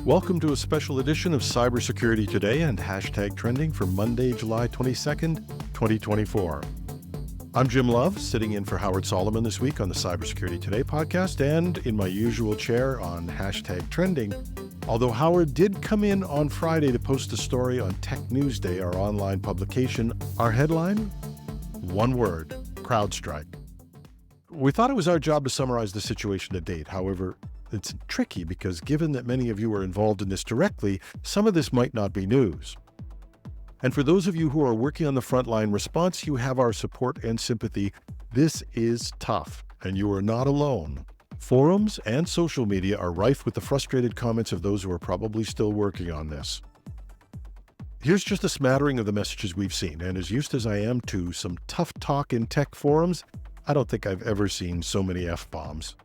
Welcome to a special edition of Cybersecurity Today and Hashtag Trending for Monday, July 22nd, 2024. I'm Jim Love, sitting in for Howard Solomon this week on the Cybersecurity Today podcast and in my usual chair on Hashtag Trending. Although Howard did come in on Friday to post a story on Tech News Day, our online publication, our headline, one word, CrowdStrike. We thought it was our job to summarize the situation to date. However, it's tricky because given that many of you are involved in this directly, some of this might not be news. And for those of you who are working on the frontline response, you have our support and sympathy. This is tough, and you are not alone. Forums and social media are rife with the frustrated comments of those who are probably still working on this. Here's just a smattering of the messages we've seen, and as used as I am to some tough talk in tech forums, I don't think I've ever seen so many F-bombs.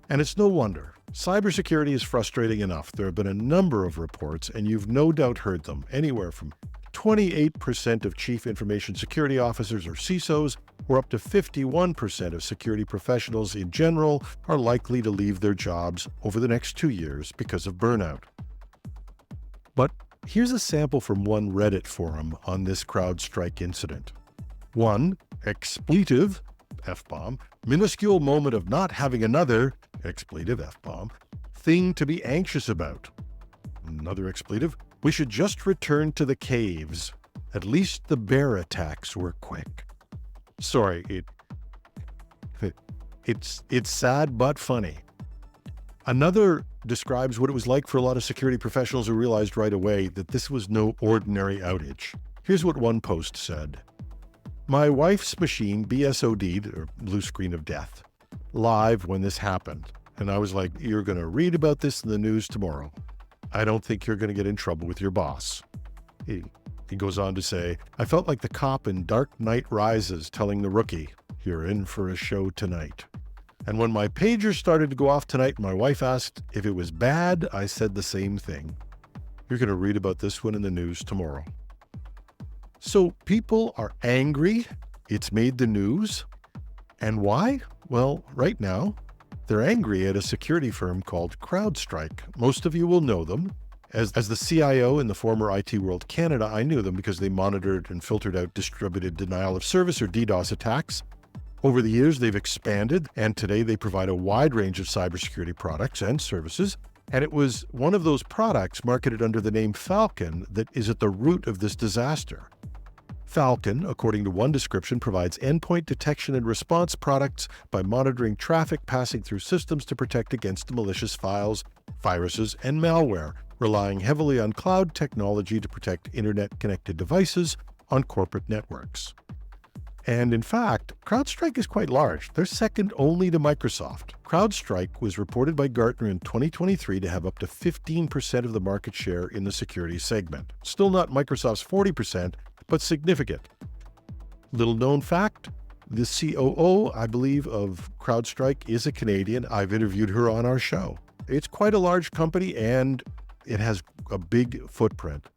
And it's no wonder. Cybersecurity is frustrating enough. There have been a number of reports, and you've no doubt heard them, anywhere from 28% of chief information security officers or CISOs, or up to 51% of security professionals in general are likely to leave their jobs over the next 2 years because of burnout. But here's a sample from one Reddit forum on this CrowdStrike incident. One expletive, F-bomb, minuscule moment of not having another, expletive, F-bomb, thing to be anxious about. Another expletive, we should just return to the caves. At least the bear attacks were quick. Sorry, it's sad but funny. Another describes what it was like for a lot of security professionals who realized right away that this was no ordinary outage. Here's what one post said. My wife's machine BSOD'd, or blue screen of death, live when this happened. And I was like, you're going to read about this in the news tomorrow. I don't think you're going to get in trouble with your boss. He goes on to say, I felt like the cop in Dark Knight Rises telling the rookie, you're in for a show tonight. And when my pager started to go off tonight, my wife asked if it was bad, I said the same thing. You're going to read about this one in the news tomorrow. So people are angry. It's made the news. And why? Well, right now, they're angry at a security firm called CrowdStrike. Most of you will know them. As the CIO in the former IT World Canada, I knew them because they monitored and filtered out distributed denial of service or DDoS attacks. Over the years, they've expanded, and today they provide a wide range of cybersecurity products and services. And it was one of those products marketed under the name Falcon that is at the root of this disaster. Falcon, according to one description, provides endpoint detection and response products by monitoring traffic passing through systems to protect against malicious files, viruses, and malware, relying heavily on cloud technology to protect internet-connected devices on corporate networks. And in fact, CrowdStrike is quite large. They're second only to Microsoft. CrowdStrike was reported by Gartner in 2023 to have up to 15% of the market share in the security segment. Still not Microsoft's 40%, but significant. Little known fact, the COO, I believe, of CrowdStrike is a Canadian. I've interviewed her on our show. It's quite a large company and it has a big footprint.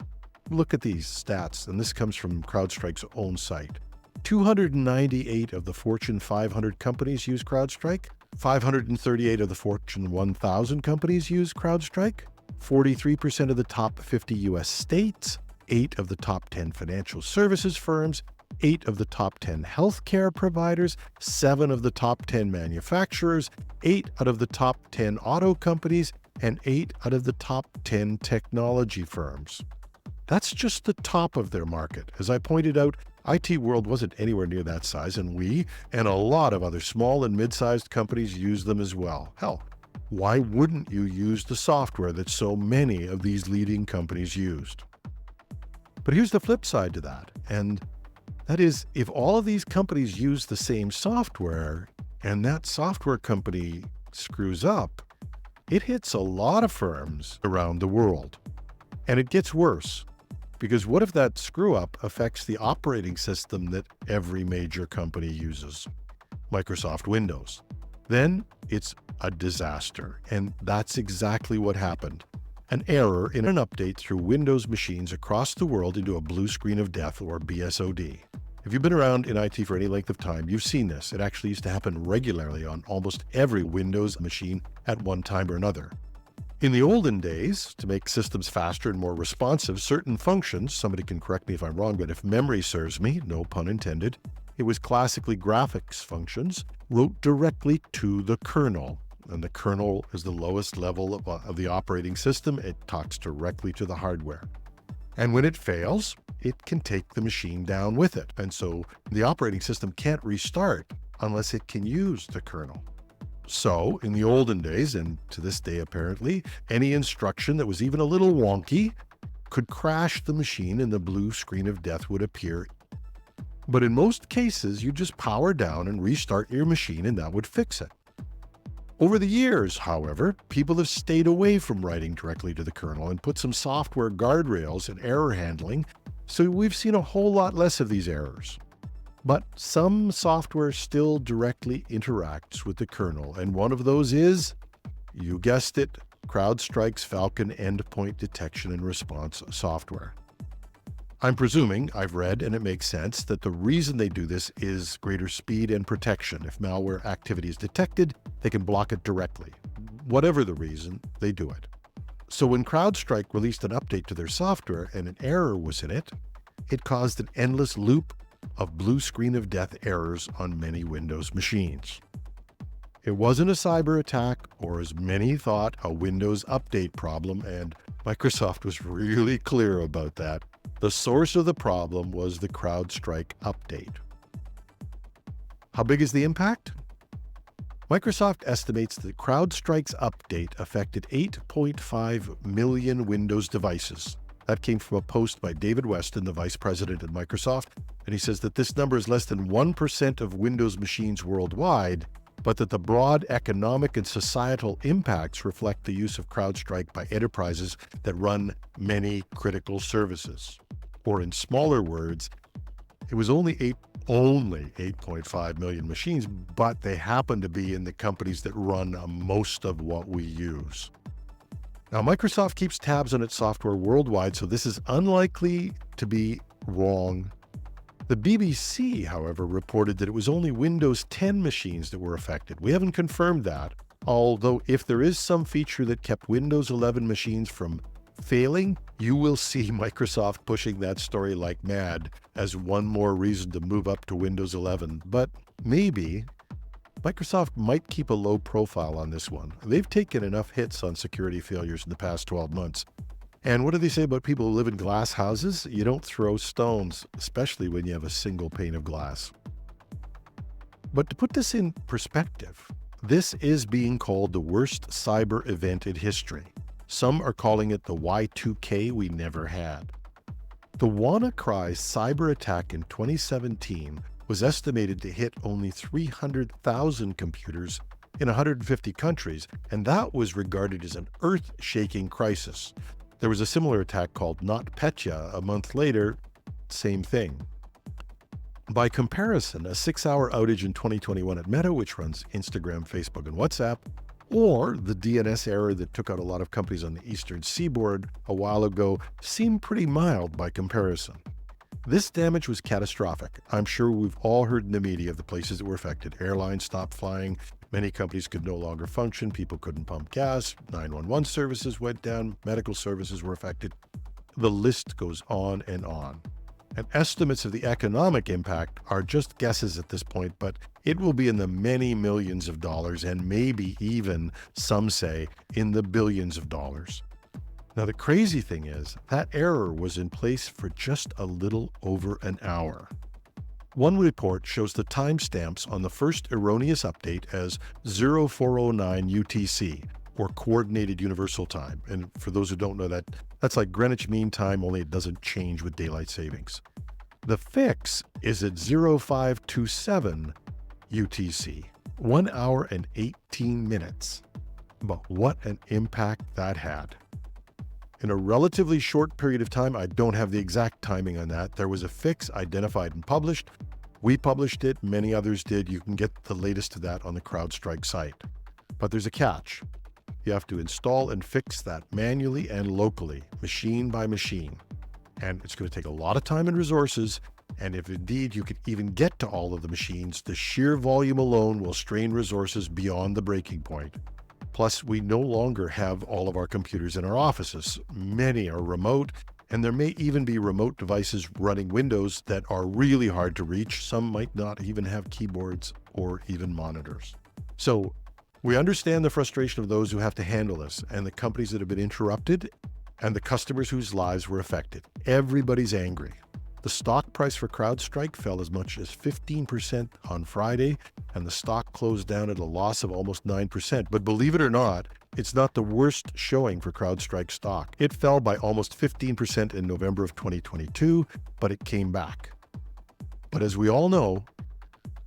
Look at these stats, and this comes from CrowdStrike's own site. 298 of the Fortune 500 companies use CrowdStrike. 538 of the Fortune 1000 companies use CrowdStrike. 43% of the top 50 U.S. states. 8 of the top 10 financial services firms, 8 of the top 10 healthcare providers, 7 of the top 10 manufacturers, 8 out of the top 10 auto companies, and 8 out of the top 10 technology firms. That's just the top of their market. As I pointed out, IT World wasn't anywhere near that size, and we and a lot of other small and mid-sized companies use them as well. Hell, why wouldn't you use the software that so many of these leading companies used? But here's the flip side to that, and that is if all of these companies use the same software and that software company screws up, it hits a lot of firms around the world. And it gets worse, because what if that screw up affects the operating system that every major company uses, Microsoft Windows? Then it's a disaster, and that's exactly what happened. An error in an update threw Windows machines across the world into a blue screen of death, or BSOD. If you've been around in IT for any length of time, you've seen this. It actually used to happen regularly on almost every Windows machine at one time or another. In the olden days, to make systems faster and more responsive, certain functions, somebody can correct me if I'm wrong, but if memory serves me, no pun intended, it was classically graphics functions, wrote directly to the kernel. And the kernel is the lowest level of the operating system. It talks directly to the hardware. And when it fails, it can take the machine down with it. And so the operating system can't restart unless it can use the kernel. So in the olden days, and to this day apparently, any instruction that was even a little wonky could crash the machine and the blue screen of death would appear. But in most cases, you just power down and restart your machine and that would fix it. Over the years, however, people have stayed away from writing directly to the kernel and put some software guardrails and error handling, so we've seen a whole lot less of these errors. But some software still directly interacts with the kernel, and one of those is, you guessed it, CrowdStrike's Falcon endpoint detection and response software. I'm presuming, I've read, and it makes sense, that the reason they do this is greater speed and protection. If malware activity is detected, they can block it directly. Whatever the reason, they do it. So when CrowdStrike released an update to their software and an error was in it, it caused an endless loop of blue screen of death errors on many Windows machines. It wasn't a cyber attack, or as many thought, a Windows update problem, and Microsoft was really clear about that. The source of the problem was the CrowdStrike update. How big is the impact? Microsoft estimates that CrowdStrike's update affected 8.5 million Windows devices. That came from a post by David Weston, the vice president at Microsoft, and he says that this number is less than 1% of Windows machines worldwide, but that the broad economic and societal impacts reflect the use of CrowdStrike by enterprises that run many critical services. Or in smaller words, it was only 8.5 million machines, but they happen to be in the companies that run most of what we use. Now, Microsoft keeps tabs on its software worldwide, so this is unlikely to be wrong. The BBC, however, reported that it was only Windows 10 machines that were affected. We haven't confirmed that, although if there is some feature that kept Windows 11 machines from failing, you will see Microsoft pushing that story like mad as one more reason to move up to Windows 11. But maybe Microsoft might keep a low profile on this one. They've taken enough hits on security failures in the past 12 months. And what do they say about people who live in glass houses? You don't throw stones, especially when you have a single pane of glass. But to put this in perspective, this is being called the worst cyber event in history. Some are calling it the Y2K we never had. The WannaCry cyber attack in 2017 was estimated to hit only 300,000 computers in 150 countries, and that was regarded as an earth-shaking crisis. There was a similar attack called NotPetya a month later, same thing. By comparison, a 6-hour outage in 2021 at Meta, which runs Instagram, Facebook, and WhatsApp, or the DNS error that took out a lot of companies on the eastern seaboard a while ago, seemed pretty mild by comparison. This damage was catastrophic. I'm sure we've all heard in the media of the places that were affected. Airlines stopped flying, many companies could no longer function, people couldn't pump gas, 911 services went down, medical services were affected. The list goes on and on. And estimates of the economic impact are just guesses at this point, but it will be in the many millions of dollars and maybe even, some say, in the billions of dollars. Now, the crazy thing is that error was in place for just a little over an hour. One report shows the timestamps on the first erroneous update as 0409 UTC, or Coordinated Universal Time. And for those who don't know that, that's like Greenwich Mean Time, only it doesn't change with daylight savings. The fix is at 0527 UTC, 1 hour and 18 minutes. But what an impact that had. In a relatively short period of time, I don't have the exact timing on that, there was a fix identified and published. We published it, many others did. You can get the latest of that on the CrowdStrike site. But there's a catch. You have to install and fix that manually and locally, machine by machine. And it's going to take a lot of time and resources, and if indeed you could even get to all of the machines, the sheer volume alone will strain resources beyond the breaking point. Plus, we no longer have all of our computers in our offices. Many are remote, and there may even be remote devices running Windows that are really hard to reach. Some might not even have keyboards or even monitors. So we understand the frustration of those who have to handle this, and the companies that have been interrupted, and the customers whose lives were affected. Everybody's angry. The stock price for CrowdStrike fell as much as 15% on Friday, and the stock closed down at a loss of almost 9%. But believe it or not, it's not the worst showing for CrowdStrike stock. It fell by almost 15% in November of 2022, but it came back. But as we all know,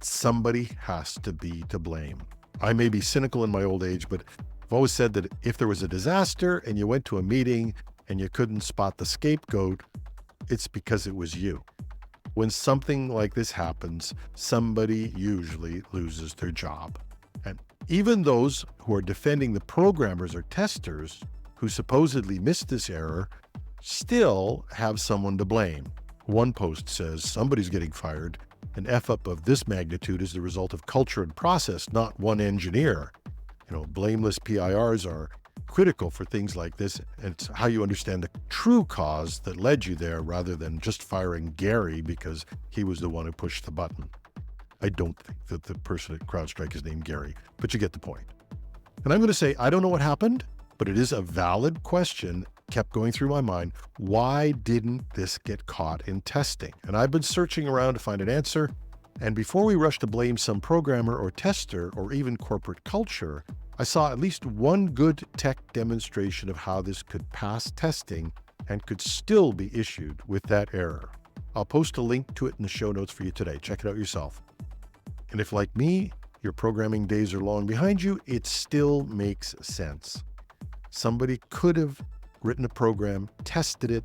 somebody has to be to blame. I may be cynical in my old age, but I've always said that if there was a disaster and you went to a meeting and you couldn't spot the scapegoat, it's because it was you. When something like this happens, somebody usually loses their job. And even those who are defending the programmers or testers who supposedly missed this error still have someone to blame. One post says somebody's getting fired. An F-up of this magnitude is the result of culture and process, not one engineer. Blameless PIRs are critical for things like this, and it's how you understand the true cause that led you there rather than just firing Gary because he was the one who pushed the button. I don't think that the person at CrowdStrike is named Gary, but you get the point. And I'm going to say, I don't know what happened, but it is a valid question kept going through my mind. Why didn't this get caught in testing? And I've been searching around to find an answer. And before we rush to blame some programmer or tester or even corporate culture, I saw at least one good tech demonstration of how this could pass testing and could still be issued with that error. I'll post a link to it in the show notes for you today. Check it out yourself. And if, like me, your programming days are long behind you, it still makes sense. Somebody could have written a program, tested it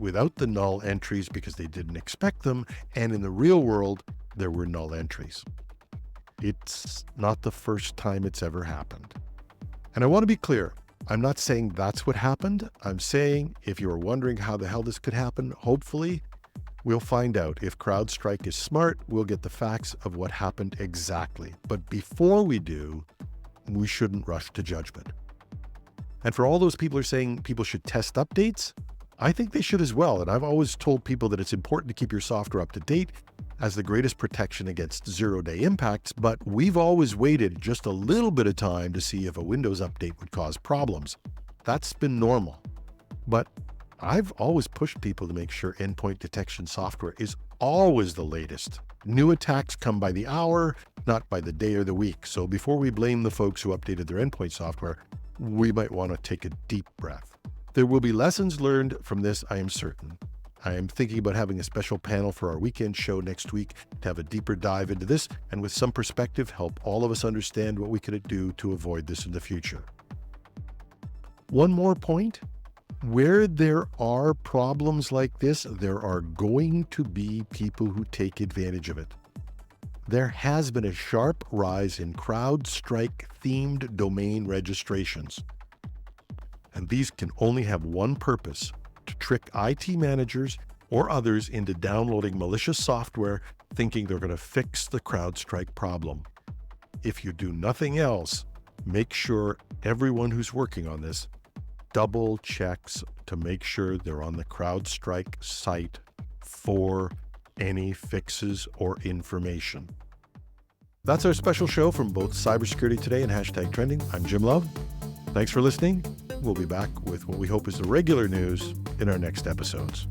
without the null entries because they didn't expect them, and in the real world, there were null entries. It's not the first time it's ever happened. And I want to be clear, I'm not saying that's what happened. I'm saying if you're wondering how the hell this could happen, hopefully we'll find out. If CrowdStrike is smart, we'll get the facts of what happened exactly. But before we do, we shouldn't rush to judgment. And for all those people who are saying people should test updates, I think they should as well. And I've always told people that it's important to keep your software up to date as the greatest protection against zero-day impacts, but we've always waited just a little bit of time to see if a Windows update would cause problems. That's been normal. But I've always pushed people to make sure endpoint detection software is always the latest. New attacks come by the hour, not by the day or the week. So before we blame the folks who updated their endpoint software, we might want to take a deep breath. There will be lessons learned from this, I am certain. I am thinking about having a special panel for our weekend show next week to have a deeper dive into this and with some perspective help all of us understand what we could do to avoid this in the future. One more point. Where there are problems like this, there are going to be people who take advantage of it. There has been a sharp rise in CrowdStrike-themed domain registrations. And these can only have one purpose: to trick IT managers or others into downloading malicious software thinking they're going to fix the CrowdStrike problem. If you do nothing else, make sure everyone who's working on this double checks to make sure they're on the CrowdStrike site for any fixes or information. That's our special show from both Cybersecurity Today and #Trending. I'm Jim Love. Thanks for listening. We'll be back with what we hope is the regular news in our next episodes.